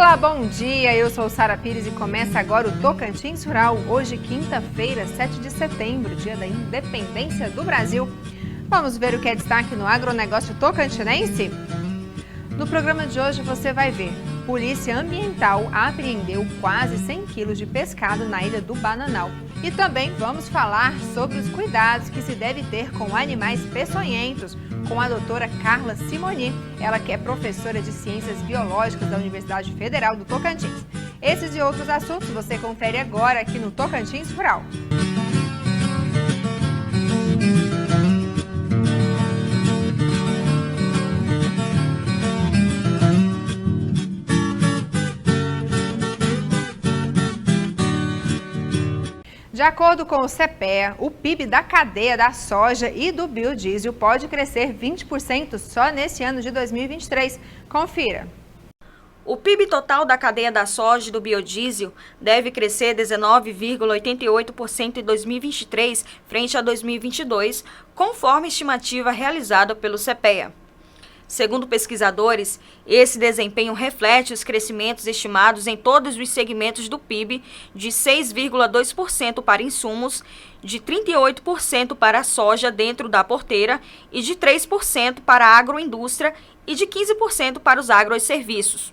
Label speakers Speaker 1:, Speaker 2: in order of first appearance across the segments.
Speaker 1: Olá, bom dia, eu sou Sara Pires e começa agora o Tocantins Rural, hoje quinta-feira, 7 de setembro, dia da independência do Brasil. Vamos ver o que é destaque no agronegócio tocantinense? No programa de hoje você vai ver, Polícia Ambiental apreendeu quase 100 quilos de pescado na ilha do Bananal. E também vamos falar sobre os cuidados que se deve ter com animais peçonhentos, com a doutora Carla Simoni, ela que é professora de Ciências Biológicas da Universidade Federal do Tocantins. Esses e outros assuntos você confere agora aqui no Tocantins Rural. De acordo com o CPEA, o PIB da cadeia da soja e do biodiesel pode crescer 20% só nesse ano de 2023. Confira.
Speaker 2: O PIB total da cadeia da soja e do biodiesel deve crescer 19,88% em 2023 frente a 2022, conforme estimativa realizada pelo CPEA. Segundo pesquisadores, esse desempenho reflete os crescimentos estimados em todos os segmentos do PIB de 6,2% para insumos, de 38% para a soja dentro da porteira e de 3% para a agroindústria e de 15% para os agroserviços.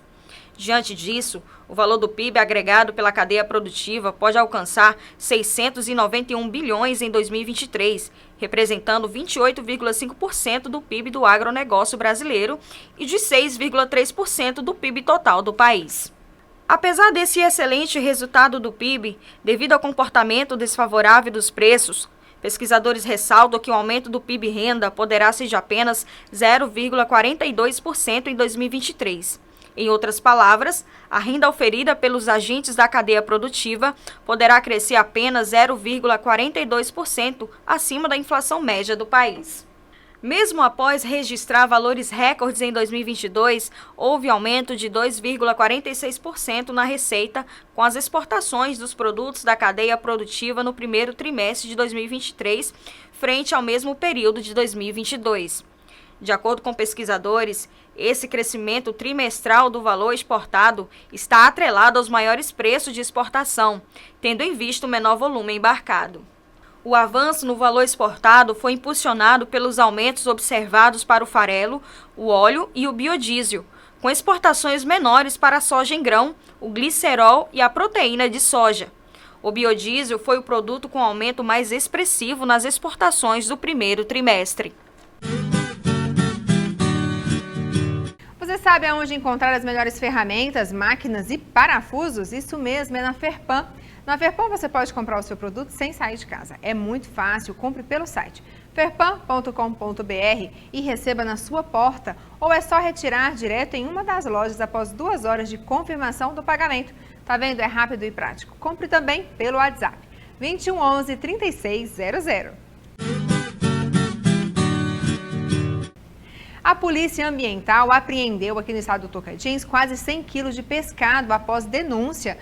Speaker 2: Diante disso, o valor do PIB agregado pela cadeia produtiva pode alcançar 691 bilhões em 2023, representando 28,5% do PIB do agronegócio brasileiro e de 6,3% do PIB total do país. Apesar desse excelente resultado do PIB, devido ao comportamento desfavorável dos preços, pesquisadores ressaltam que o aumento do PIB renda poderá ser de apenas 0,42% em 2023. Em outras palavras, a renda oferida pelos agentes da cadeia produtiva poderá crescer apenas 0,42% acima da inflação média do país. Mesmo após registrar valores recordes em 2022, houve aumento de 2,46% na receita com as exportações dos produtos da cadeia produtiva no primeiro trimestre de 2023, frente ao mesmo período de 2022. De acordo com pesquisadores, esse crescimento trimestral do valor exportado está atrelado aos maiores preços de exportação, tendo em vista o menor volume embarcado. O avanço no valor exportado foi impulsionado pelos aumentos observados para o farelo, o óleo e o biodiesel, com exportações menores para a soja em grão, o glicerol e a proteína de soja. O biodiesel foi o produto com aumento mais expressivo nas exportações do primeiro trimestre.
Speaker 1: Você sabe aonde encontrar as melhores ferramentas, máquinas e parafusos? Isso mesmo, é na Ferpan. Na Ferpan você pode comprar o seu produto sem sair de casa. É muito fácil, compre pelo site ferpan.com.br e receba na sua porta, ou é só retirar direto em uma das lojas após 2 horas de confirmação do pagamento. Tá vendo? É rápido e prático. Compre também pelo WhatsApp 21 11 3600. A Polícia Ambiental apreendeu aqui no estado do Tocantins quase 100 quilos de pescado após denúncia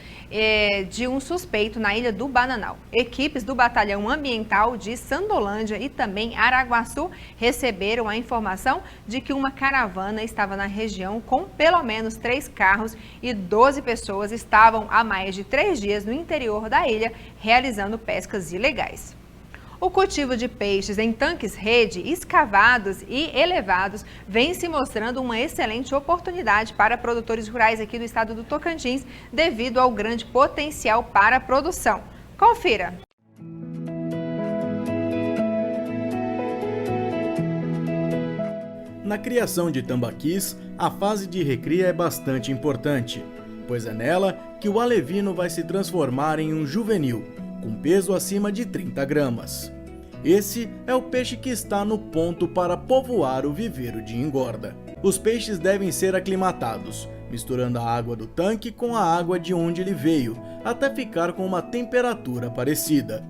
Speaker 1: de um suspeito na ilha do Bananal. Equipes do Batalhão Ambiental de Sandolândia e também Araguaçu receberam a informação de que uma caravana estava na região com pelo menos 3 carros e 12 pessoas estavam há mais de 3 dias no interior da ilha realizando pescas ilegais. O cultivo de peixes em tanques-rede escavados e elevados vem se mostrando uma excelente oportunidade para produtores rurais aqui do estado do Tocantins, devido ao grande potencial para a produção. Confira!
Speaker 3: Na criação de tambaquis, a fase de recria é bastante importante, pois é nela que o alevino vai se transformar em um juvenil, com peso acima de 30 gramas. Esse é o peixe que está no ponto para povoar o viveiro de engorda. Os peixes devem ser aclimatados, misturando a água do tanque com a água de onde ele veio, até ficar com uma temperatura parecida.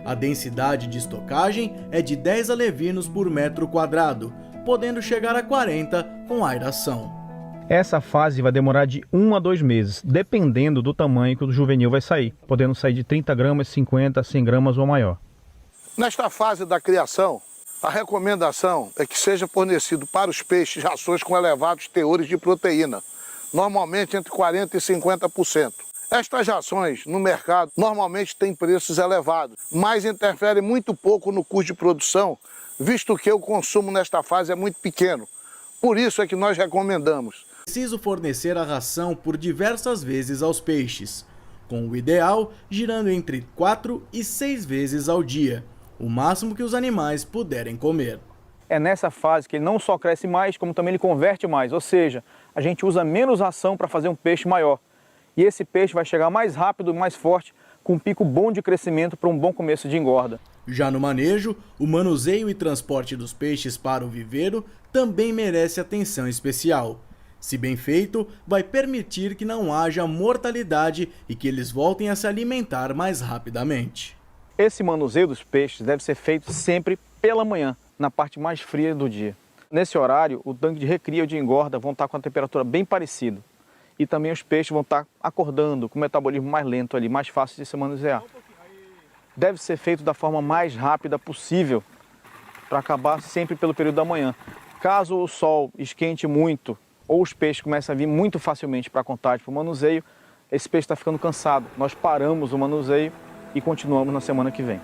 Speaker 3: A densidade de estocagem é de 10 alevinos por metro quadrado, podendo chegar a 40 com aeração.
Speaker 4: Essa fase vai demorar de 1 a 2 meses, dependendo do tamanho que o juvenil vai sair, podendo sair de 30 gramas, 50, 100 gramas ou maior.
Speaker 5: Nesta fase da criação, a recomendação é que seja fornecido para os peixes rações com elevados teores de proteína, normalmente entre 40% e 50%. Estas rações no mercado normalmente têm preços elevados, mas interferem muito pouco no custo de produção, visto que o consumo nesta fase é muito pequeno. Por isso é que nós recomendamos.
Speaker 3: Preciso fornecer a ração por diversas vezes aos peixes, com o ideal girando entre 4 e 6 vezes ao dia, o máximo que os animais puderem comer.
Speaker 4: É nessa fase que ele não só cresce mais, como também ele converte mais, ou seja, a gente usa menos ração para fazer um peixe maior. E esse peixe vai chegar mais rápido e mais forte, com um pico bom de crescimento para um bom começo de engorda.
Speaker 3: Já no manejo, o manuseio e transporte dos peixes para o viveiro também merece atenção especial. Se bem feito, vai permitir que não haja mortalidade e que eles voltem a se alimentar mais rapidamente.
Speaker 4: Esse manuseio dos peixes deve ser feito sempre pela manhã, na parte mais fria do dia. Nesse horário, o tanque de recria ou de engorda vão estar com a temperatura bem parecida. E também os peixes vão estar acordando, com o metabolismo mais lento ali, mais fácil de se manusear. Deve ser feito da forma mais rápida possível, para acabar sempre pelo período da manhã. Caso o sol esquente muito, ou os peixes comecem a vir muito facilmente para a contagem, para o manuseio, esse peixe está ficando cansado. Nós paramos o manuseio e continuamos na semana que vem.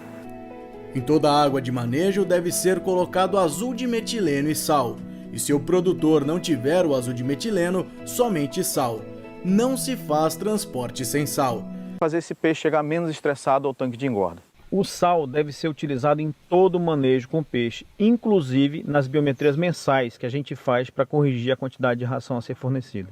Speaker 3: Em toda a água de manejo deve ser colocado azul de metileno e sal. E se o produtor não tiver o azul de metileno, somente sal. Não se faz transporte sem sal.
Speaker 4: Fazer esse peixe chegar menos estressado ao tanque de engorda. O sal deve ser utilizado em todo o manejo com peixe, inclusive nas biometrias mensais que a gente faz para corrigir a quantidade de ração a ser fornecida.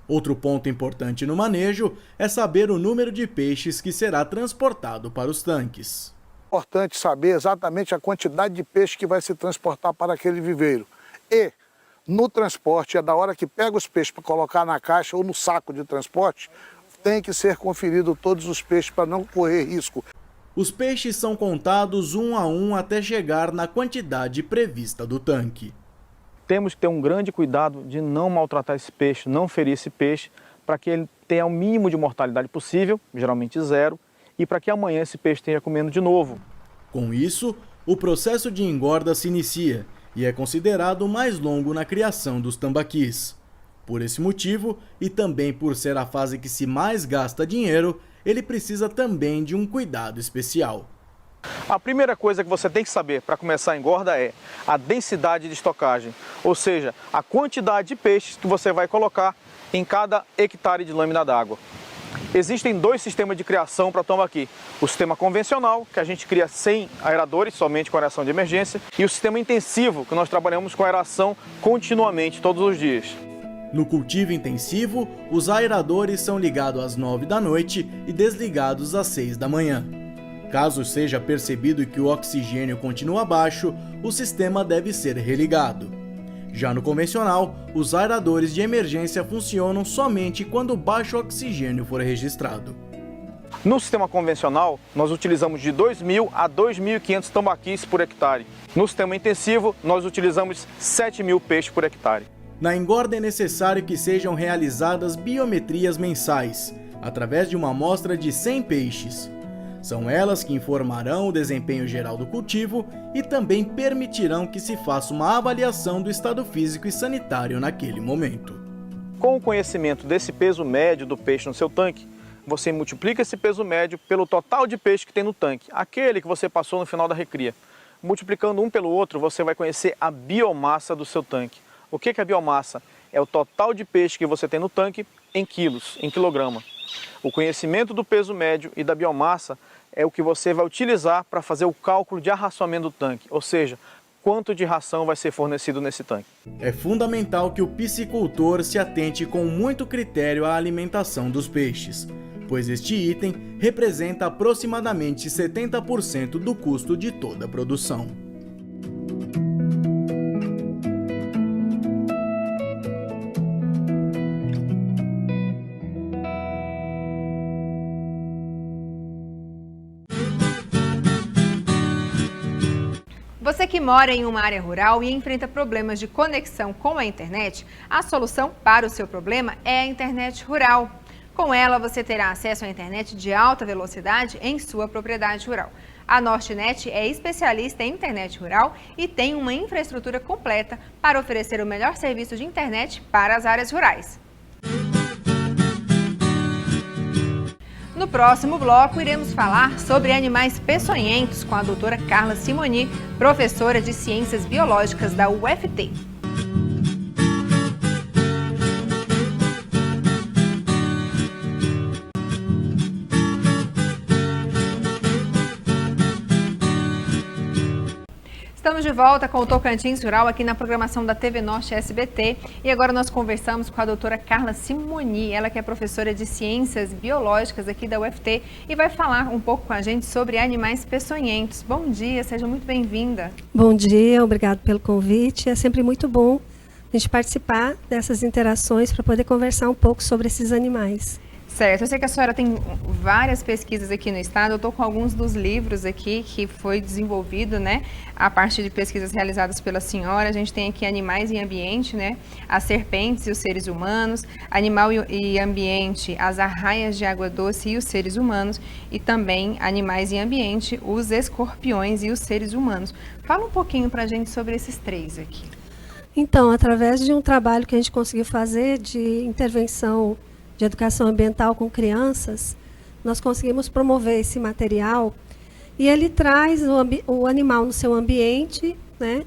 Speaker 3: Outro ponto importante no manejo é saber o número de peixes que será transportado para os tanques.
Speaker 5: É importante saber exatamente a quantidade de peixe que vai se transportar para aquele viveiro. E no transporte, é da hora que pega os peixes para colocar na caixa ou no saco de transporte, tem que ser conferido todos os peixes para não correr risco.
Speaker 3: Os peixes são contados um a um até chegar na quantidade prevista do tanque.
Speaker 4: Temos que ter um grande cuidado de não maltratar esse peixe, não ferir esse peixe, para que ele tenha o mínimo de mortalidade possível, geralmente 0, e para que amanhã esse peixe esteja comendo de novo.
Speaker 3: Com isso, o processo de engorda se inicia e é considerado o mais longo na criação dos tambaquis. Por esse motivo, e também por ser a fase que se mais gasta dinheiro, ele precisa também de um cuidado especial.
Speaker 4: A primeira coisa que você tem que saber para começar a engorda é a densidade de estocagem, ou seja, a quantidade de peixes que você vai colocar em cada hectare de lâmina d'água. Existem 2 sistemas de criação para tambaqui. O sistema convencional, que a gente cria sem aeradores, somente com aeração de emergência, e o sistema intensivo, que nós trabalhamos com aeração continuamente, todos os dias.
Speaker 3: No cultivo intensivo, os aeradores são ligados às 9 da noite e desligados às 6 da manhã. Caso seja percebido que o oxigênio continua baixo, o sistema deve ser religado. Já no convencional, os aeradores de emergência funcionam somente quando o baixo oxigênio for registrado.
Speaker 4: No sistema convencional, nós utilizamos de 2.000 a 2.500 tambaquis por hectare. No sistema intensivo, nós utilizamos 7.000 peixes por hectare.
Speaker 3: Na engorda é necessário que sejam realizadas biometrias mensais, através de uma amostra de 100 peixes. São elas que informarão o desempenho geral do cultivo e também permitirão que se faça uma avaliação do estado físico e sanitário naquele momento.
Speaker 4: Com o conhecimento desse peso médio do peixe no seu tanque, você multiplica esse peso médio pelo total de peixe que tem no tanque, aquele que você passou no final da recria. Multiplicando um pelo outro, você vai conhecer a biomassa do seu tanque. O que é a biomassa? É o total de peixe que você tem no tanque em quilos, em quilograma. O conhecimento do peso médio e da biomassa é o que você vai utilizar para fazer o cálculo de arraçoamento do tanque, ou seja, quanto de ração vai ser fornecido nesse tanque.
Speaker 3: É fundamental que o piscicultor se atente com muito critério à alimentação dos peixes, pois este item representa aproximadamente 70% do custo de toda a produção.
Speaker 1: Você que mora em uma área rural e enfrenta problemas de conexão com a internet, a solução para o seu problema é a internet rural. Com ela, você terá acesso à internet de alta velocidade em sua propriedade rural. A Nortenet é especialista em internet rural e tem uma infraestrutura completa para oferecer o melhor serviço de internet para as áreas rurais. No próximo bloco, iremos falar sobre animais peçonhentos com a doutora Carla Simoni, professora de Ciências Biológicas da UFT. Estamos de volta com o Tocantins Rural aqui na programação da TV Norte SBT e agora nós conversamos com a doutora Carla Simoni, ela que é professora de Ciências Biológicas aqui da UFT e vai falar um pouco com a gente sobre animais peçonhentos. Bom dia, seja muito bem-vinda.
Speaker 6: Bom dia, obrigado pelo convite. É sempre muito bom a gente participar dessas interações para poder conversar um pouco sobre esses animais.
Speaker 1: Certo, eu sei que a senhora tem várias pesquisas aqui no estado, eu estou com alguns dos livros aqui que foi desenvolvido, né, a partir de pesquisas realizadas pela senhora. A gente tem aqui Animais e Ambiente, né, as serpentes e os seres humanos, Animal e Ambiente, as arraias de água doce e os seres humanos, e também Animais e Ambiente, os escorpiões e os seres humanos. Fala um pouquinho para a gente sobre esses três aqui.
Speaker 6: Então, através de um trabalho que a gente conseguiu fazer de intervenção de educação ambiental com crianças, nós conseguimos promover esse material e ele traz o animal no seu ambiente, né?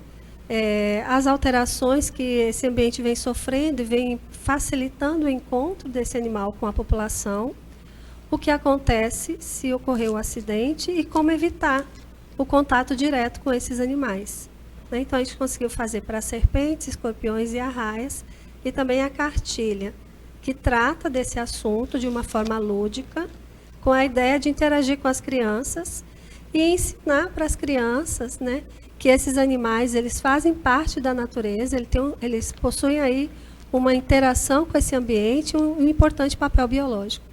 Speaker 6: As alterações que esse ambiente vem sofrendo e vem facilitando o encontro desse animal com a população, o que acontece se ocorrer o acidente e como evitar o contato direto com esses animais, né? Então a gente conseguiu fazer para serpentes, escorpiões e arraias e também a cartilha, que trata desse assunto de uma forma lúdica, com a ideia de interagir com as crianças e ensinar para as crianças, né, que esses animais eles fazem parte da natureza, eles possuem aí uma interação com esse ambiente, um importante papel biológico.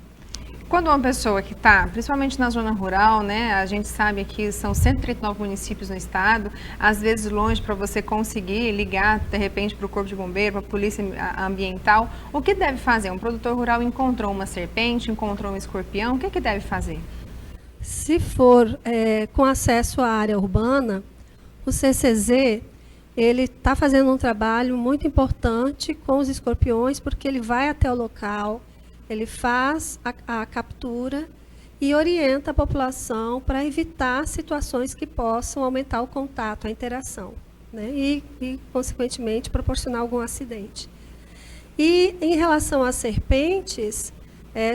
Speaker 1: Quando uma pessoa que está, principalmente na zona rural, né, a gente sabe que são 139 municípios no estado, às vezes longe para você conseguir ligar, de repente, para o Corpo de Bombeiro, para a Polícia Ambiental, o que deve fazer? Um produtor rural encontrou uma serpente, encontrou um escorpião, o que deve fazer?
Speaker 6: Se for com acesso à área urbana, o CCZ ele está fazendo um trabalho muito importante com os escorpiões, porque ele vai até o local, ele faz a captura e orienta a população para evitar situações que possam aumentar o contato, a interação, né? E, consequentemente, proporcionar algum acidente. E, em relação às serpentes,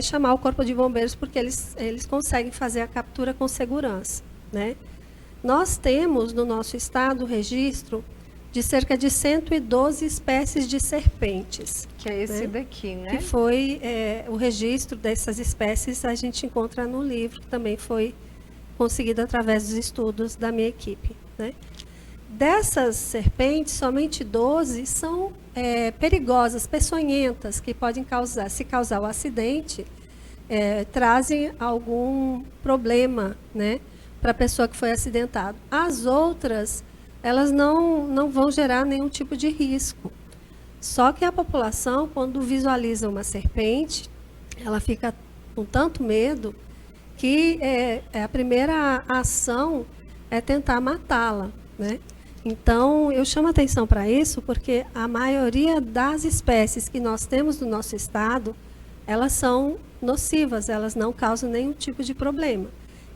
Speaker 6: chamar o Corpo de Bombeiros, porque eles conseguem fazer a captura com segurança, né? Nós temos, no nosso estado, o registro de cerca de 112 espécies de serpentes.
Speaker 1: Que é esse, né, daqui, né?
Speaker 6: Que foi o registro dessas espécies, a gente encontra no livro, que também foi conseguido através dos estudos da minha equipe, né? Dessas serpentes, somente 12 são perigosas, peçonhentas, que podem causar, se causar o acidente, trazem algum problema, né, para a pessoa que foi acidentada. As outras, elas não vão gerar nenhum tipo de risco. Só que a população, quando visualiza uma serpente, ela fica com tanto medo que a primeira ação é tentar matá-la, né? Então, eu chamo atenção para isso porque a maioria das espécies que nós temos no nosso estado, elas são nocivas, elas não causam nenhum tipo de problema.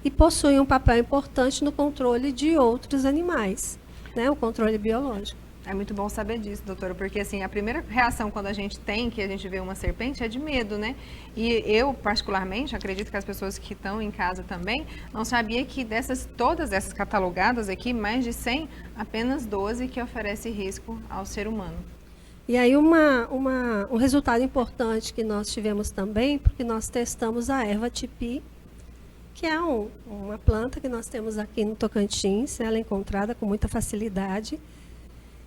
Speaker 6: E possuem um papel importante no controle de outros animais, né, o controle biológico.
Speaker 1: É muito bom saber disso, doutora, porque assim, a primeira reação quando a gente vê uma serpente é de medo, né? E eu, particularmente, acredito que as pessoas que estão em casa também, não sabia que todas essas catalogadas aqui, mais de 100, apenas 12 que oferecem risco ao ser humano.
Speaker 6: E aí um resultado importante que nós tivemos também, porque nós testamos a erva tipi, que é uma planta que nós temos aqui no Tocantins, ela é encontrada com muita facilidade,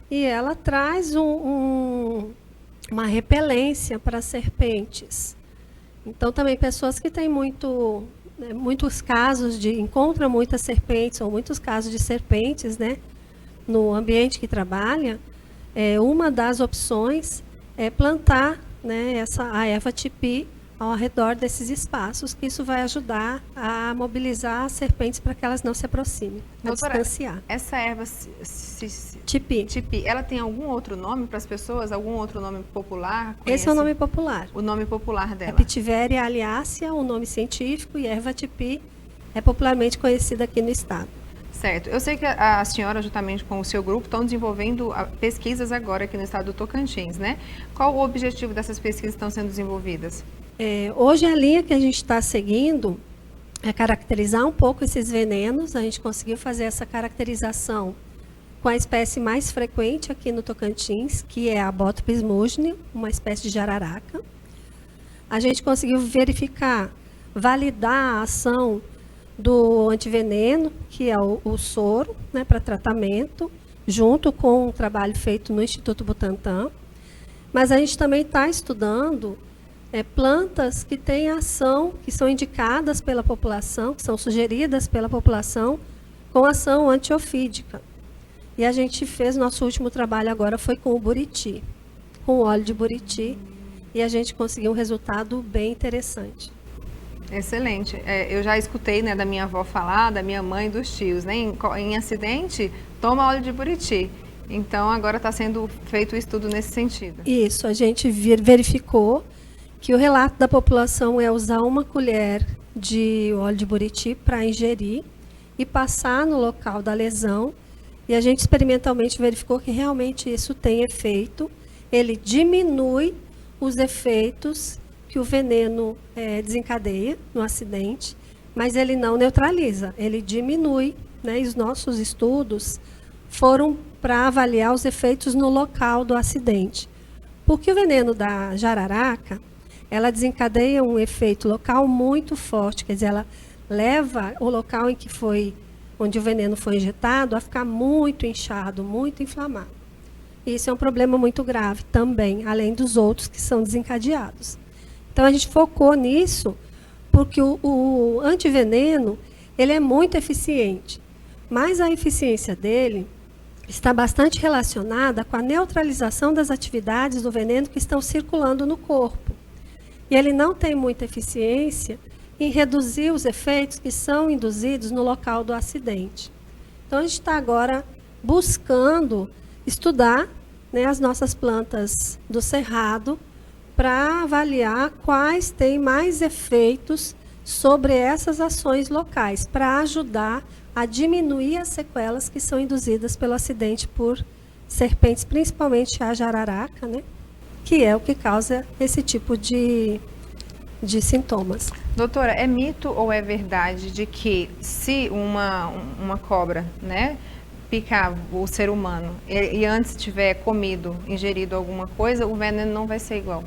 Speaker 6: e ela traz uma repelência para serpentes. Então, também pessoas que têm muitos casos encontram muitas serpentes, ou muitos casos de serpentes, né, no ambiente que trabalha, uma das opções é plantar, né, a erva tipi ao redor desses espaços, que isso vai ajudar a mobilizar as serpentes para que elas não se aproximem, a
Speaker 1: Doutora,
Speaker 6: distanciar.
Speaker 1: essa erva
Speaker 6: Tipi.
Speaker 1: tipi, ela tem algum outro nome para as pessoas? Algum outro nome popular?
Speaker 6: Esse é o
Speaker 1: Conhece
Speaker 6: nome popular.
Speaker 1: o nome popular
Speaker 6: A
Speaker 1: dela.
Speaker 6: Pitiveria aliácea, o nome científico, e erva tipi é popularmente conhecida aqui no estado.
Speaker 1: Certo. Eu sei que a senhora, juntamente com o seu grupo, estão desenvolvendo pesquisas agora aqui no estado do Tocantins, né? Qual o objetivo dessas pesquisas que estão sendo desenvolvidas?
Speaker 6: Hoje a linha que a gente está seguindo é caracterizar um pouco esses venenos. A gente conseguiu fazer essa caracterização com a espécie mais frequente aqui no Tocantins, que é a Botrytis mugni, uma espécie de jararaca. A gente conseguiu verificar, validar a ação do antiveneno, que é o soro, né, para tratamento, junto com um trabalho feito no Instituto Butantan. Mas a gente também está estudando plantas que têm ação, que são indicadas pela população, que são sugeridas pela população, com ação antiofídica. E a gente fez, nosso último trabalho agora foi com o buriti, com o óleo de buriti, e a gente conseguiu um resultado bem interessante.
Speaker 1: Excelente. Eu já escutei, né, da minha avó falar, da minha mãe e dos tios, né? Em acidente, toma óleo de buriti. Então, agora está sendo feito o estudo nesse sentido.
Speaker 6: Isso, a gente verificou que o relato da população é usar uma colher de óleo de buriti para ingerir e passar no local da lesão. E a gente experimentalmente verificou que realmente isso tem efeito. Ele diminui os efeitos que o veneno desencadeia no acidente, mas ele não neutraliza, ele diminui, né? E os nossos estudos foram para avaliar os efeitos no local do acidente. Porque o veneno da jararaca, ela desencadeia um efeito local muito forte, quer dizer, ela leva o local em que onde o veneno foi injetado a ficar muito inchado, muito inflamado. Isso é um problema muito grave também, além dos outros que são desencadeados. Então, a gente focou nisso porque o antiveneno, ele é muito eficiente, mas a eficiência dele está bastante relacionada com a neutralização das atividades do veneno que estão circulando no corpo. E ele não tem muita eficiência em reduzir os efeitos que são induzidos no local do acidente. Então, a gente está agora buscando estudar, né, as nossas plantas do cerrado para avaliar quais têm mais efeitos sobre essas ações locais, para ajudar a diminuir as sequelas que são induzidas pelo acidente por serpentes, principalmente a jararaca, né, que é o que causa esse tipo de sintomas.
Speaker 1: Doutora, é mito ou é verdade de que se uma cobra, né, picar o ser humano e antes tiver comido, ingerido alguma coisa, o veneno não vai ser igual?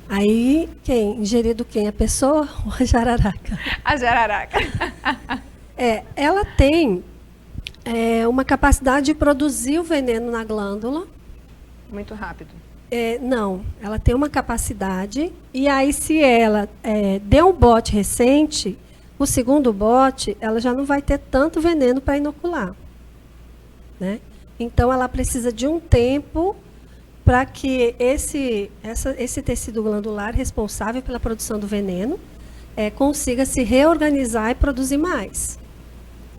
Speaker 6: Aí, ingerido quem? A pessoa ou a jararaca?
Speaker 1: A jararaca.
Speaker 6: Ela tem uma capacidade de produzir o veneno na glândula.
Speaker 1: Muito rápido.
Speaker 6: Não, ela tem uma capacidade, e aí se ela der um bote recente, o segundo bote, ela já não vai ter tanto veneno para inocular, né? Então, ela precisa de um tempo para que esse tecido glandular responsável pela produção do veneno consiga se reorganizar e produzir mais.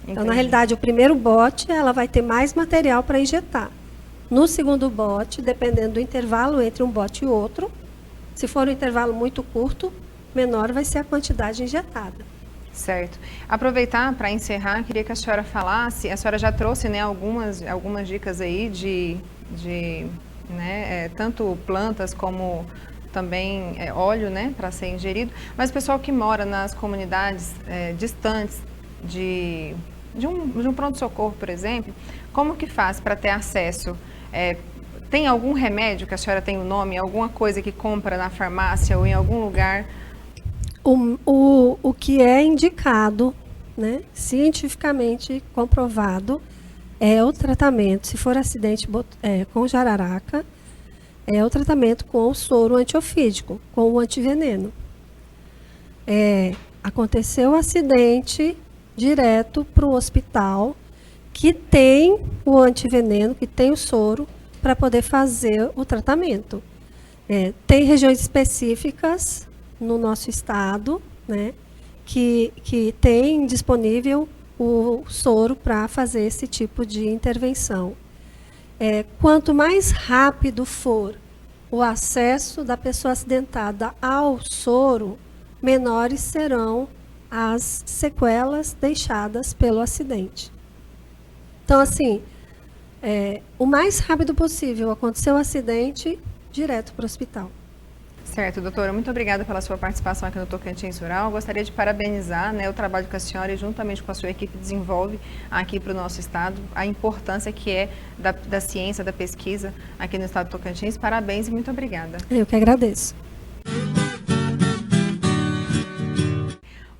Speaker 1: Entendi.
Speaker 6: Então, na realidade, o primeiro bote, ela vai ter mais material para injetar. No segundo bote, dependendo do intervalo entre um bote e outro, se for um intervalo muito curto, menor vai ser a quantidade injetada.
Speaker 1: Certo. Aproveitar para encerrar, queria que a senhora falasse, a senhora já trouxe, né, algumas dicas aí de tanto plantas como também óleo, né, para ser ingerido, mas o pessoal que mora nas comunidades distantes de um pronto-socorro, por exemplo, como que faz para ter acesso? Tem algum remédio que a senhora tem o nome, alguma coisa que compra na farmácia ou em algum lugar?
Speaker 6: O que é indicado, né, cientificamente comprovado, é o tratamento, se for acidente com jararaca, é o tratamento com o soro antiofídico, com o antiveneno. Aconteceu o acidente, direto para o hospital, que tem o antiveneno, que tem o soro, para poder fazer o tratamento. Tem regiões específicas, no nosso estado, né, que tem disponível o soro para fazer esse tipo de intervenção. Quanto mais rápido for o acesso da pessoa acidentada ao soro, menores serão as sequelas deixadas pelo acidente. Então, assim, o mais rápido possível aconteceu o acidente, direto para o hospital.
Speaker 1: Certo, doutora, muito obrigada pela sua participação aqui no Tocantins Rural. Eu gostaria de parabenizar, né, o trabalho que a senhora e juntamente com a sua equipe desenvolve aqui para o nosso estado, a importância que é da ciência, da pesquisa aqui no estado do Tocantins. Parabéns e muito obrigada.
Speaker 6: Eu que agradeço.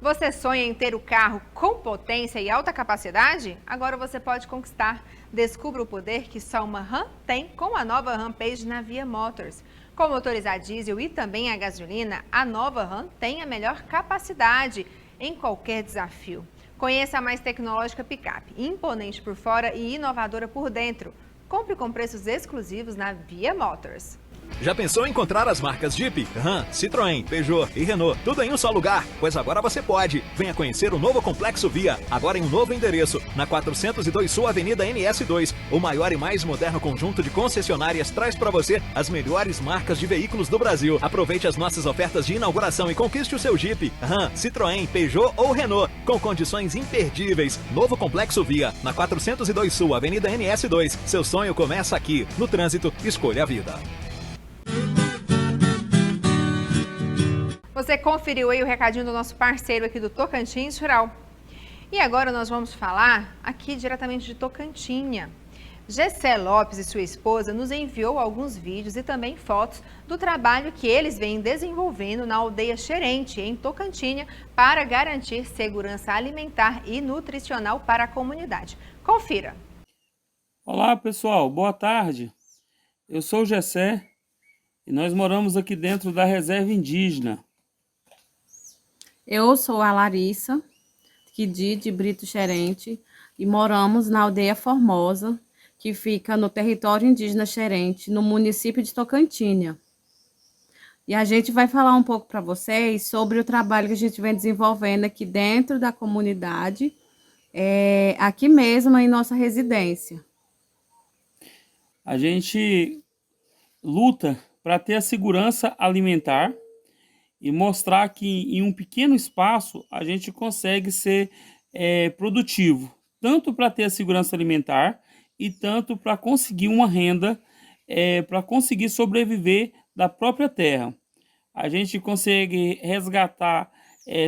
Speaker 1: Você sonha em ter o carro com potência e alta capacidade? Agora você pode conquistar. Descubra o poder que só uma Ram tem com a nova Rampage na Via Motors. Com motores a diesel e também a gasolina, a nova Ram tem a melhor capacidade em qualquer desafio. Conheça a mais tecnológica picape, imponente por fora e inovadora por dentro. Compre com preços exclusivos na Via Motors.
Speaker 7: Já pensou em encontrar as marcas Jeep, Ram, Citroën, Peugeot e Renault, tudo em um só lugar? Pois agora você pode. Venha conhecer o novo Complexo Via, agora em um novo endereço, na 402 Sul Avenida NS2. O maior e mais moderno conjunto de concessionárias traz para você as melhores marcas de veículos do Brasil. Aproveite as nossas ofertas de inauguração e conquiste o seu Jeep, Ram, Citroën, Peugeot ou Renault, com condições imperdíveis. Novo Complexo Via, na 402 Sul Avenida NS2. Seu sonho começa aqui. No trânsito, escolha a vida.
Speaker 1: Você conferiu aí o recadinho do nosso parceiro aqui do Tocantins Rural. E agora nós vamos falar aqui diretamente de Tocantinha. Gessé Lopes e sua esposa nos enviou alguns vídeos e também fotos do trabalho que eles vêm desenvolvendo na aldeia Xerente, em Tocantinha, para garantir segurança alimentar e nutricional para a comunidade. Confira.
Speaker 8: Olá pessoal, boa tarde. Eu sou o Gessé e nós moramos aqui dentro da reserva indígena.
Speaker 9: Eu sou a Larissa, de Brito Xerente, e moramos na aldeia Formosa, que fica no território indígena Xerente, no município de Tocantinha. E a gente vai falar um pouco para vocês sobre o trabalho que a gente vem desenvolvendo aqui dentro da comunidade, aqui mesmo em nossa residência.
Speaker 8: A gente luta para ter a segurança alimentar e mostrar que em um pequeno espaço a gente consegue ser produtivo, tanto para ter a segurança alimentar e tanto para conseguir uma renda, para conseguir sobreviver da própria terra. A gente consegue resgatar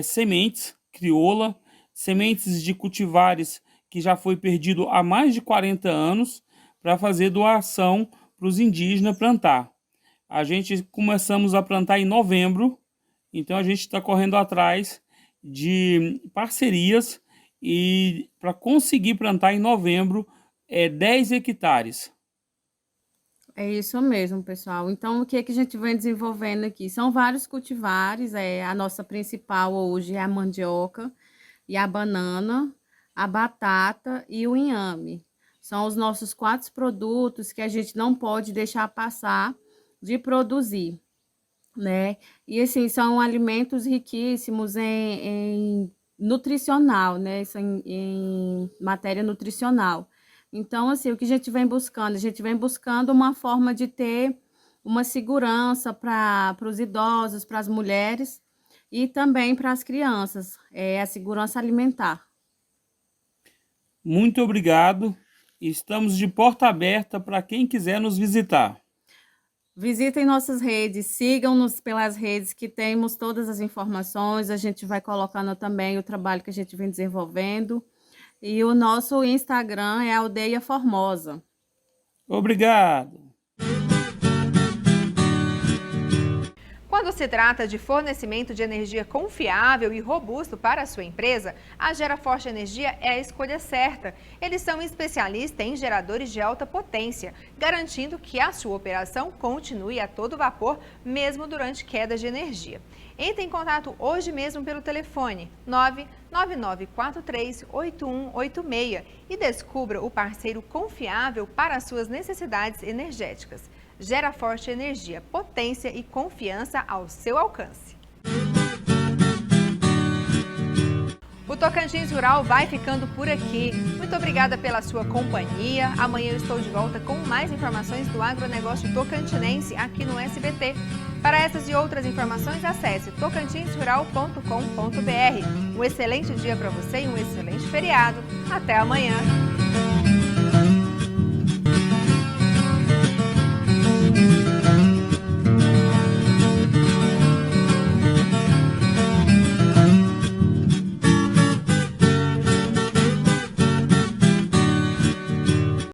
Speaker 8: sementes crioula, sementes de cultivares que já foi perdido há mais de 40 anos, para fazer doação para os indígenas plantar. A gente começamos a plantar em novembro, então a gente está correndo atrás de parcerias e para conseguir plantar em novembro 10 hectares.
Speaker 9: É isso mesmo, pessoal. Então, o que a gente vem desenvolvendo aqui? São vários cultivares, a nossa principal hoje é a mandioca e a banana, a batata e o inhame. São os nossos 4 produtos que a gente não pode deixar passar de produzir, né? E assim, são alimentos riquíssimos em nutricional, né? Em matéria nutricional. Então, assim, o que a gente vem buscando? A gente vem buscando uma forma de ter uma segurança para os idosos, para as mulheres e também para as crianças, a segurança alimentar.
Speaker 8: Muito obrigado. Estamos de porta aberta para quem quiser nos visitar.
Speaker 9: Visitem nossas redes, sigam-nos pelas redes que temos todas as informações, a gente vai colocando também o trabalho que a gente vem desenvolvendo. E o nosso Instagram é Aldeia Formosa.
Speaker 8: Obrigado.
Speaker 1: Quando se trata de fornecimento de energia confiável e robusto para a sua empresa, a Geraforte Energia é a escolha certa. Eles são especialistas em geradores de alta potência, garantindo que a sua operação continue a todo vapor, mesmo durante quedas de energia. Entre em contato hoje mesmo pelo telefone 999438186 e descubra o parceiro confiável para as suas necessidades energéticas. Geraforte Energia, potência e confiança ao seu alcance. Tocantins Rural vai ficando por aqui. Muito obrigada pela sua companhia. Amanhã eu estou de volta com mais informações do agronegócio tocantinense aqui no SBT. Para essas e outras informações, acesse tocantinsrural.com.br. Um excelente dia para você e um excelente feriado. Até amanhã.